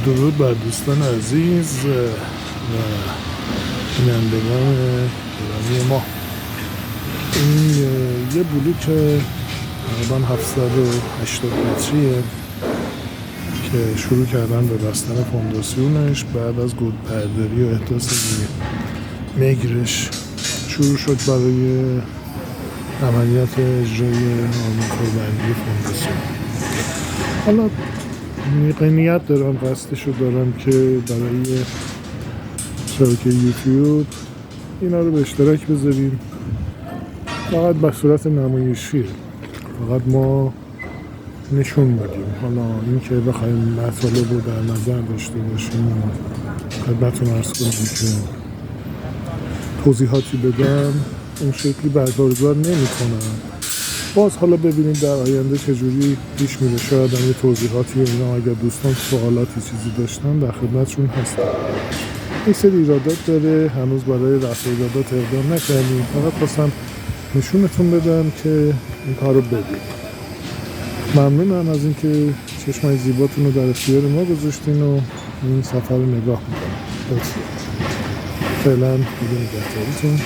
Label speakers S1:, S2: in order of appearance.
S1: درود بر دوستان عزیز و بینندگان گرامی ما. این یه بلوک تقریبا 780 متریه که شروع کردن به بستن فونداسیونش بعد از گودپرداری و احداث میگرش شروع شد برای عملیات اجرای آرماتوربندی فونداسیون. حالا نیت دارم، قصدشو دارم که برای شبکه یوتیوب اینا رو به اشتراک بذاریم، فقط به صورت نمایشی، فقط ما نشون بدیم. حالا این که بخوایم مطالب رو در نظر داشته باشیم و خدمتتون عرض کنیم که توضیحاتی بدم اون شکلی برگزار نمی کنم. باز حالا ببینیم در آینده چجوری پیش میره. شاید هم یه توضیحاتی و اینا اگر دوستان سوالاتی چیزی داشتن در خدمتشون هستم. این سری ایرادات داره، هنوز برای رفع ایرادات اقدام نکردیم، فقط خواستم نشونتون بدم که این کار رو بدیم. ممنونم از اینکه چشمای زیباتون رو در اختیار ما گذاشتین و این سفر رو نگاه میکنم. فعلا خدا نگهدارتون.